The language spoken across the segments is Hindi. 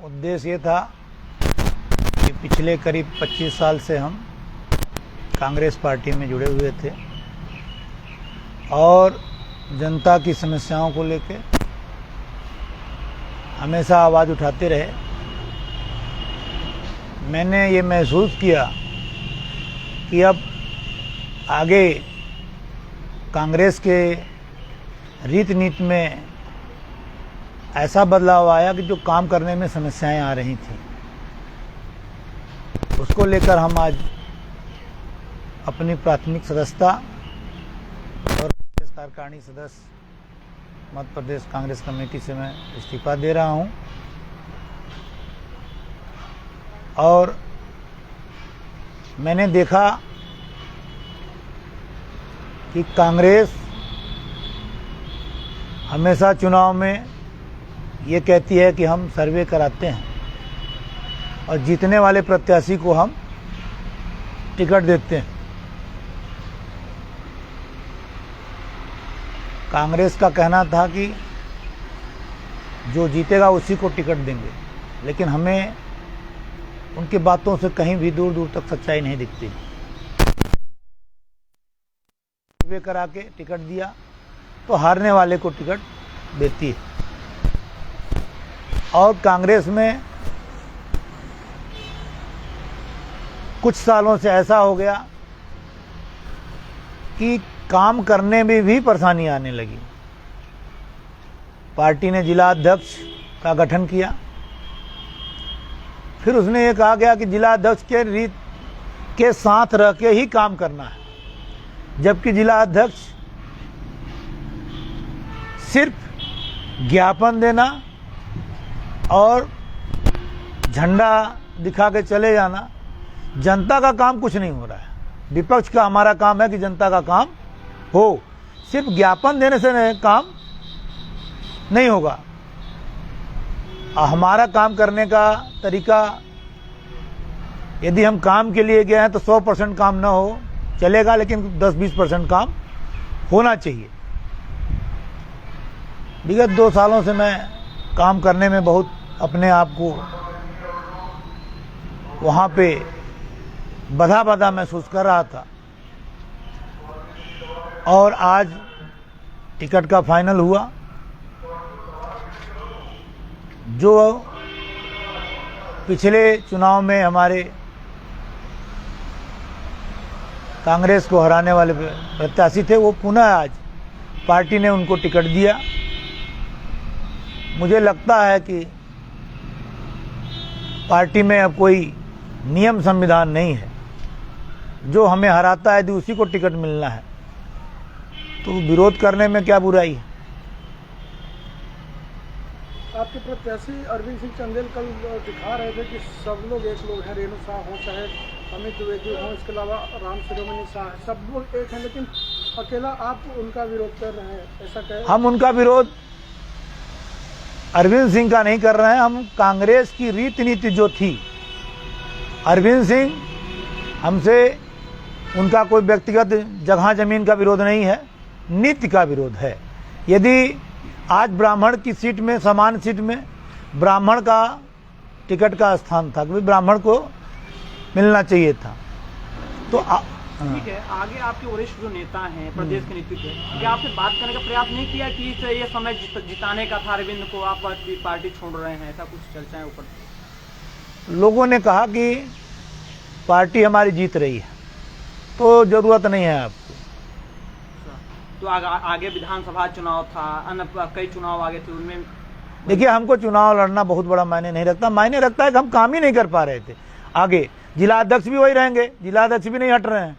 उद्देश्य ये था कि पिछले करीब 25 साल से हम कांग्रेस पार्टी में जुड़े हुए थे और जनता की समस्याओं को लेकर हमेशा आवाज़ उठाते रहे। मैंने ये महसूस किया कि अब आगे कांग्रेस के रीति नीति में ऐसा बदलाव आया कि जो काम करने में समस्याएं आ रही थी, उसको लेकर हम आज अपनी प्राथमिक सदस्यता और कार्यकारिणी सदस्य मध्य प्रदेश कांग्रेस कमेटी से मैं इस्तीफा दे रहा हूं और मैंने देखा कि कांग्रेस हमेशा चुनाव में ये कहती है कि हम सर्वे कराते हैं और जीतने वाले प्रत्याशी को हम टिकट देते हैं। कांग्रेस का कहना था कि जो जीतेगा उसी को टिकट देंगे, लेकिन हमें उनकी बातों से कहीं भी दूर दूर तक सच्चाई नहीं दिखती। सर्वे करा के टिकट दिया तो हारने वाले को टिकट देती है। और कांग्रेस में कुछ सालों से ऐसा हो गया कि काम करने में भी परेशानी आने लगी। पार्टी ने जिला अध्यक्ष का गठन किया, फिर उसने ये कहा गया कि जिला अध्यक्ष के रीत के साथ रह के ही काम करना है, जबकि जिला अध्यक्ष सिर्फ ज्ञापन देना और झंडा दिखा के चले जाना, जनता का काम कुछ नहीं हो रहा है। विपक्ष का हमारा काम है कि जनता का काम हो, सिर्फ ज्ञापन देने से काम नहीं होगा। हमारा काम करने का तरीका, यदि हम काम के लिए गए हैं तो 100% काम ना हो चलेगा, लेकिन 10-20% काम होना चाहिए। विगत 2 सालों से मैं काम करने में बहुत अपने आप को वहाँ पे बधा महसूस कर रहा था और आज टिकट का फाइनल हुआ। जो पिछले चुनाव में हमारे कांग्रेस को हराने वाले प्रत्याशी थे, वो पुनः आज पार्टी ने उनको टिकट दिया। मुझे लगता है कि पार्टी में अब कोई नियम संविधान नहीं है, जो हमें हराता है यदि उसी को टिकट मिलना है तो विरोध करने में क्या बुराई है। आपके प्रत्याशी अरविंद सिंह चंदेल कल दिखा रहे थे कि सब लोग एक लोग हैं, रेणु शाह हो चाहे अमित द्विवेदी हो, इसके अलावा राम शिरोमणि शाह, सब लोग एक हैं, लेकिन अकेला आप उनका विरोध कर रहे हैं, ऐसा कह। हम उनका विरोध अरविंद सिंह का नहीं कर रहे हैं, हम कांग्रेस की रीति नीति जो थी। अरविंद सिंह हमसे उनका कोई व्यक्तिगत जगह जमीन का विरोध नहीं है, नीति का विरोध है। यदि आज ब्राह्मण की सीट में, समान सीट में ब्राह्मण का टिकट का स्थान था, क्योंकि ब्राह्मण को मिलना चाहिए था, तो ठीक है। आगे आपके वरिष्ठ जो नेता हैं प्रदेश के नेतृत्व, क्या आपने बात करने का प्रयास नहीं किया कि ये समय जिताने का था अरविंद को, आप पार्टी छोड़ रहे हैं, ऐसा कुछ चर्चाएं ऊपर? लोगों ने कहा कि पार्टी हमारी जीत रही है तो जरूरत नहीं है आपको। तो आगे विधानसभा चुनाव था, अन्य कई चुनाव आगे थे, उनमें देखिए हमको चुनाव लड़ना बहुत बड़ा मायने नहीं रखता। मायने रखता है कि हम काम ही नहीं कर पा रहे थे। आगे जिला अध्यक्ष भी वही रहेंगे, जिला अध्यक्ष भी नहीं हट रहे हैं,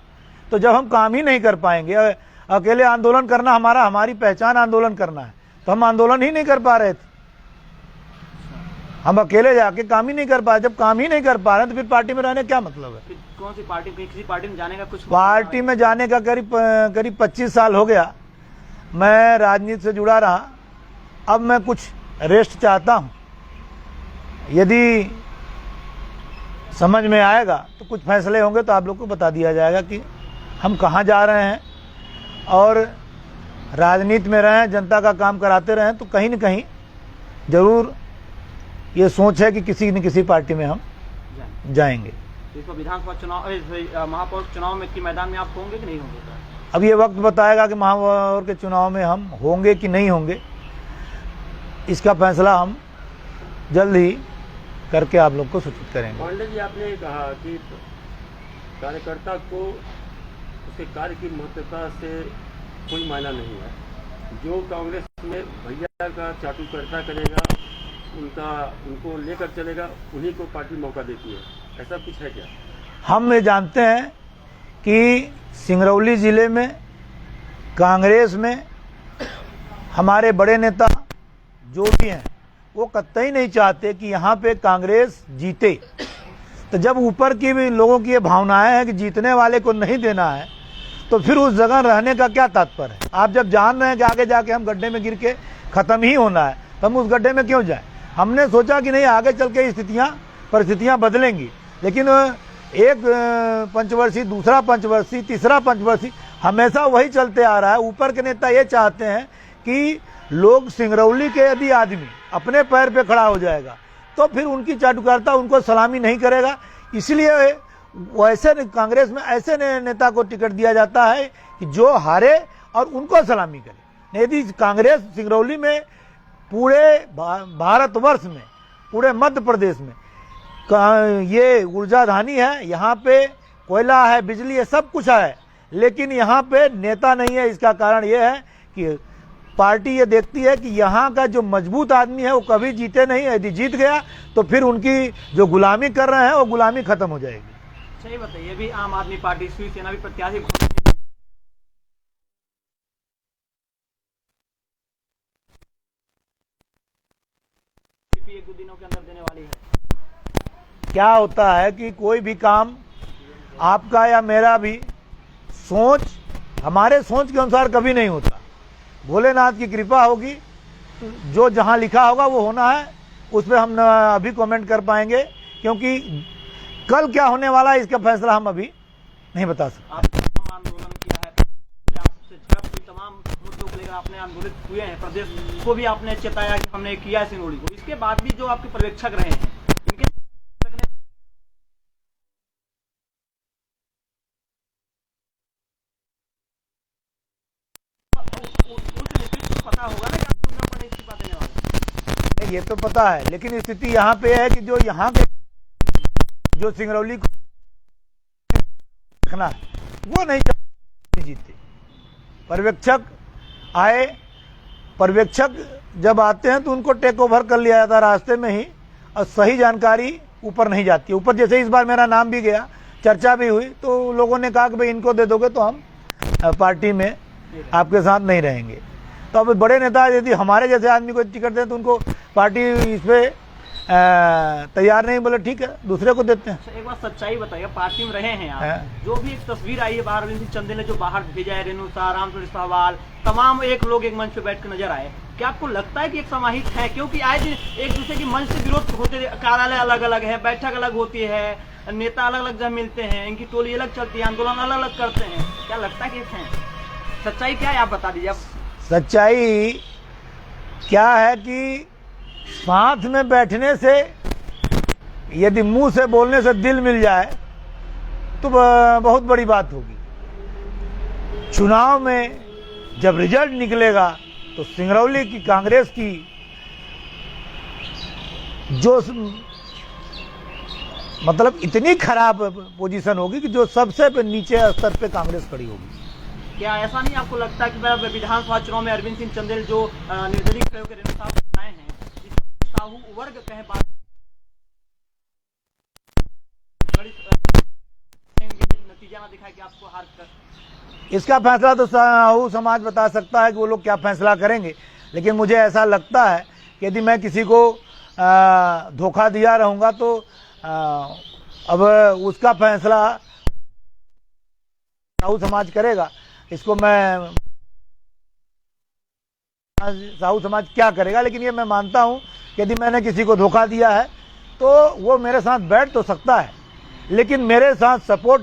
तो जब हम काम ही नहीं कर पाएंगे, अकेले आंदोलन करना हमारी पहचान आंदोलन करना है, तो हम आंदोलन ही नहीं कर पा रहे थे। हम अकेले जाके काम ही नहीं कर पाए। जब काम ही नहीं कर पा रहे तो फिर पार्टी में रहने क्या मतलब है। कौन सी पार्टी, किसी पार्टी में जाने का कुछ? पार्टी में जाने का करीब 25 साल हो गया। मैं राजनीति से जुड़ा रहा, अब मैं कुछ रेस्ट चाहता हूँ। यदि समझ में आएगा तो कुछ फैसले होंगे तो आप लोग को बता दिया जाएगा कि हम कहाँ जा रहे हैं और राजनीति में रहें, जनता का काम कराते रहें, तो कहीं न कहीं जरूर ये सोच है कि किसी न किसी पार्टी में हम जाएंगे। तो विधानसभा चुनाव महापौर चुनाव में की मैदान में आप होंगे कि नहीं होंगे? अब ये वक्त बताएगा कि महापौर के चुनाव में हम होंगे कि नहीं होंगे। इसका फैसला हम जल्द ही करके आप लोग को सूचित करेंगे। पांडे जी, आपने कहा कि कार्यकर्ता को उसके कार्य की महत्वता से कोई मायना नहीं है। जो कांग्रेस में भैया का चाटुकर्ता करेगा, उनको लेकर चलेगा, उन्हीं को पार्टी मौका देती है, ऐसा कुछ है क्या? हम ये जानते हैं कि सिंगरौली जिले में कांग्रेस में हमारे बड़े नेता जो भी हैं वो कतई नहीं चाहते कि यहाँ पे कांग्रेस जीते। तो जब ऊपर की भी लोगों की ये भावनाएं हैं कि जीतने वाले को नहीं देना है, तो फिर उस जगह रहने का क्या तात्पर्य है? आप जब जान रहे हैं कि आगे जाके हम गड्ढे में गिर के खत्म ही होना है, तो हम उस गड्ढे में क्यों जाएं? हमने सोचा कि नहीं, आगे चल के परिस्थितियां बदलेंगी, लेकिन एक पंचवर्षीय, दूसरा पंचवर्षीय, तीसरा पंचवर्षीय हमेशा वही चलते आ रहा है। ऊपर के नेता ये चाहते हैं कि लोग सिंगरौली के यदि आदमी अपने पैर पे खड़ा हो जाएगा तो फिर उनकी चाटुकारिता उनको सलामी नहीं करेगा। इसलिए वैसे कांग्रेस में ऐसे नेता को टिकट दिया जाता है कि जो हारे और उनको सलामी करे। यदि कांग्रेस सिंगरौली में पूरे भारतवर्ष में, पूरे मध्य प्रदेश में ये ऊर्जा धानी है, यहाँ पे कोयला है, बिजली है, सब कुछ है, लेकिन यहाँ पे नेता नहीं है। इसका कारण ये है कि पार्टी ये देखती है कि यहाँ का जो मजबूत आदमी है वो कभी जीते नहीं। यदि जीत गया तो फिर उनकी जो गुलामी कर रहे हैं वो गुलामी खत्म हो जाएगी। सही बताइए, भी आम आदमी पार्टी शिवसेना भी प्रत्याशी एक दो दिनों के अंदर देने वाली है। क्या होता है कि कोई भी काम आपका या मेरा भी सोच, हमारे सोच के अनुसार कभी नहीं होता। भोलेनाथ की कृपा होगी, जो जहां लिखा होगा वो होना है। उस पर हम अभी कमेंट कर पाएंगे, क्योंकि कल क्या होने वाला है इसका फैसला हम अभी नहीं बता सकते। आपने आंदोलन किया है, आपसे झड़प हुई, तमाम मुद्दों को लेकर आपने आंदोलित हुए हैं, प्रदेश को भी आपने चेताया कि हमने किया है सिंगरौली को। इसके बाद भी जो आपके पर्यवेक्षक रहे हैं, इनके पता होगा ना कि आपको न पड़े इस्तीफा देने वाले। ये तो पता है, लेकिन स्थिति यहाँ पे है कि जो यहाँ के जो सिंगरौली को रखना है वो नहीं जीते। पर्यवेक्षक आए, पर्यवेक्षक जब आते हैं तो उनको टेक ओवर कर लिया जाता है रास्ते में ही, और सही जानकारी ऊपर नहीं जाती। ऊपर जैसे इस बार मेरा नाम भी गया, चर्चा भी हुई, तो लोगों ने कहा कि भाई इनको दे दोगे तो हम पार्टी में आपके साथ नहीं रहेंगे। तो अब बड़े नेता यदि हमारे जैसे आदमी को टिकट दें तो उनको पार्टी इस पे तैयार नहीं, बोले ठीक है दूसरे को देते हैं। एक बार सच्चाई बताइए, पार्टी में रहे हैं आप, जो भी एक तस्वीर आई है बाहर, अरविंद सिंह चंदेल ने जो बाहर भेजा है, रेणु शाह, रामचंद्र सवाल, तमाम एक लोग एक मंच पे बैठ कर नजर आए, क्या आपको लगता है कि एक समाहित है? क्योंकि आए दिन एक दूसरे की मंच से विरोध होते, कार्यालय अलग अलग है, बैठक अलग होती है, नेता अलग अलग जगह मिलते हैं, इनकी टोली अलग चलती है, आंदोलन अलग अलग करते हैं, क्या लगता है कि सच्चाई क्या है? आप बता दीजिए। सच्चाई क्या है कि साथ में बैठने से, यदि मुंह से बोलने से दिल मिल जाए तो बहुत बड़ी बात होगी। चुनाव में जब रिजल्ट निकलेगा तो सिंगरौली की कांग्रेस की जो मतलब इतनी खराब पोजीशन होगी कि जो सबसे नीचे स्तर पे कांग्रेस खड़ी होगी। क्या ऐसा नहीं आपको लगता कि विधानसभा चुनाव में अरविंद सिंह चंदेल जो निर्दलीय खड़े होकर रेणु साहब आए हैं, साहू वर्ग कहे बात नतीजा ना दिखाए कि आपको हार कर? इसका फैसला तो साहू समाज बता सकता है कि वो लोग क्या फैसला करेंगे, लेकिन मुझे ऐसा लगता है कि यदि मैं किसी को धोखा दिया रहूंगा तो अब उसका फैसला साहू समाज करेगा। इसको मैं, साहू समाज क्या करेगा, लेकिन ये मैं मानता हूं कि यदि मैंने किसी को धोखा दिया है तो वो मेरे साथ बैठ तो सकता है, लेकिन मेरे साथ सपोर्ट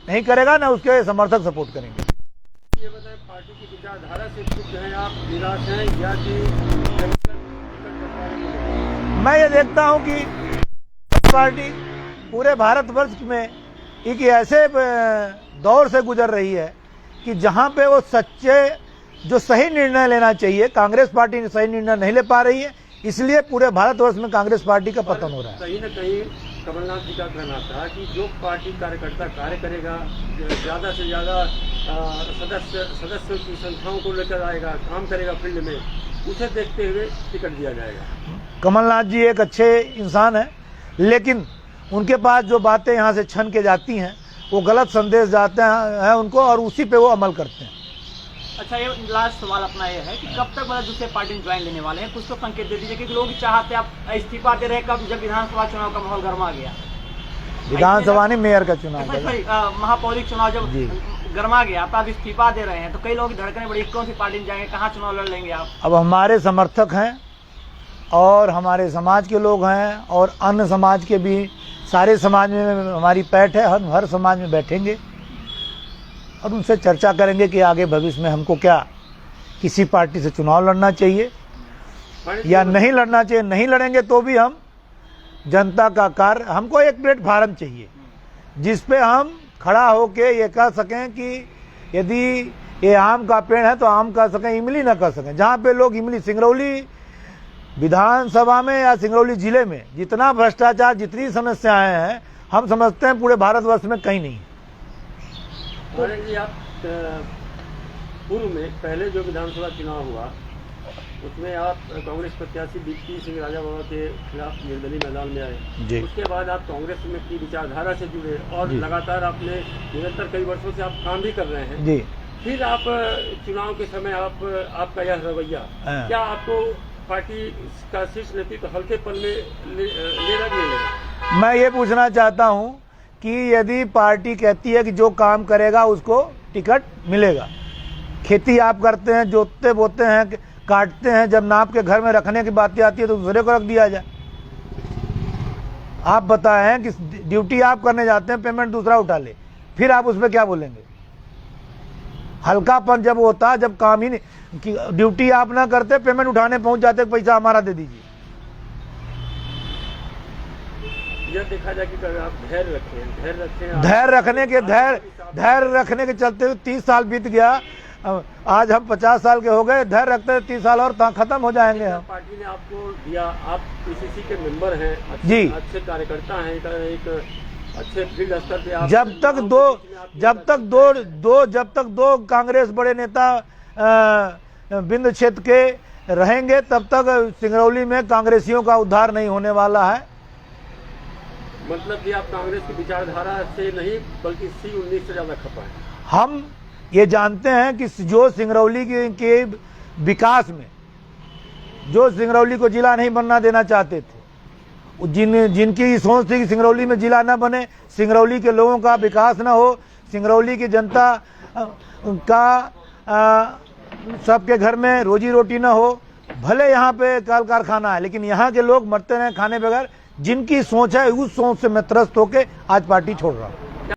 नहीं करेगा, ना उसके समर्थक सपोर्ट करेंगे। ये बताएं, पार्टी की विचारधारा से खुश हैं आप, निराश हैं या कि मैं ये देखता हूं कि पार्टी पूरे भारतवर्ष में एक ऐसे दौर से गुजर रही है कि जहां पे वो सच्चे जो सही निर्णय लेना चाहिए, कांग्रेस पार्टी सही निर्णय नहीं ले पा रही है, इसलिए पूरे भारतवर्ष में कांग्रेस पार्टी का पतन हो रहा है। कहीं न कहीं कमलनाथ जी का कहना था कि जो पार्टी कार्यकर्ता कार्य करेगा, ज़्यादा से ज़्यादा सदस्यों की संख्याओं को लेकर आएगा, काम करेगा फील्ड में, उसे देखते हुए टिकट दिया जाएगा। कमलनाथ जी एक अच्छे इंसान हैं, लेकिन उनके पास जो बातें यहाँ से छन के जाती हैं वो गलत संदेश जाते हैं उनको, और उसी पे वो अमल करते हैं। अच्छा, ये लास्ट सवाल अपना ये है कि कब तक मतलब दूसरे पार्टी में ज्वाइन लेने वाले हैं? कुछ तो संकेत दे दीजिए, क्योंकि लोग चाहते हैं आप इस्तीफा दे रहे हैं कब, जब विधानसभा चुनाव का माहौल गर्मा गया। विधानसभा नहीं, मेयर का चुनाव सॉरी, महापौरिक चुनाव जब गर्मा गया तो आप इस्तीफा दे रहे हैं, तो कई लोग धड़कने बड़ी, कौन सी पार्टी में जाएंगे, कहाँ चुनाव लड़ लेंगे आप? अब हमारे समर्थक हैं और हमारे समाज के लोग हैं और अन्य समाज के भी, सारे समाज में हमारी पैठ है, हम हर समाज में बैठेंगे और उनसे चर्चा करेंगे कि आगे भविष्य में हमको क्या किसी पार्टी से चुनाव लड़ना चाहिए या नहीं लड़ना चाहिए। नहीं लड़ेंगे तो भी हम जनता का कार्य, हमको एक प्लेटफार्म चाहिए जिस पे हम खड़ा होके ये कह सकें कि यदि ये आम का पेड़ है तो आम कह सकें, इमली ना कह सकें। जहाँ पे लोग इमली, सिंगरौली विधानसभा में या सिंगरौली जिले में जितना भ्रष्टाचार, जितनी समस्याएं हैं, हम समझते हैं पूरे भारतवर्ष में कहीं नहीं। जी, आप पूर्व में पहले जो विधानसभा चुनाव हुआ उसमें आप कांग्रेस प्रत्याशी बीपी सिंह राजा बाबा के खिलाफ निर्दलीय मैदान में आए। उसके बाद आप कांग्रेस में की विचारधारा से जुड़े और लगातार आपने निरंतर कई वर्षों से आप काम भी कर रहे हैं जी। फिर आप चुनाव के समय आपका यह रवैया, क्या आपको पार्टी का शीर्ष नेतृत्व हल्केपन में लेगा? मैं ये पूछना चाहता हूँ कि यदि पार्टी कहती है कि जो काम करेगा उसको टिकट मिलेगा, खेती आप करते हैं, जोतते बोते हैं, काटते हैं, जब नाप के घर में रखने की बात आती है तो दूसरे को रख दिया जाए। आप बताएं कि ड्यूटी आप करने जाते हैं, पेमेंट दूसरा उठा ले, फिर आप उस पर क्या बोलेंगे? हल्कापन जब होता, जब काम ही नहीं, ड्यूटी आप ना करते, पेमेंट उठाने पहुंच जाते, पैसा हमारा दे दीजिए। यह देखा जाए कि आप धैर्य रखें, धैर्य रखने के चलते हुए 30 साल बीत गया, आज हम 50 साल के हो गए, धैर्य रखते 30 साल और खत्म हो जाएंगे हम। पार्टी ने आपको दिया, आप पीसीसी के मेंबर हैं, अच्छे कार्यकर्ता हैं, एक अच्छे फील्ड स्तर पे आप, जब तक दो कांग्रेस बड़े नेता बिंद क्षेत्र के रहेंगे तब तक सिंगरौली में कांग्रेसियों का उद्धार नहीं होने वाला है। मतलब कि आप कांग्रेस की विचारधारा से नहीं बल्कि C19 से ज्यादा खपा है। हम ये जानते हैं कि जो सिंगरौली के विकास में, जो सिंगरौली को जिला नहीं बनना देना चाहते थे, जिनकी सोच थी कि सिंगरौली में जिला ना बने, सिंगरौली के लोगों का विकास ना हो, सिंगरौली की जनता का सबके घर में रोजी रोटी ना हो, भले यहाँ पे कल कारखाना है लेकिन यहाँ के लोग मरते रहे खाने बगैर, जिनकी सोच है उस सोच से मैं त्रस्त होके आज पार्टी छोड़ रहा हूँ।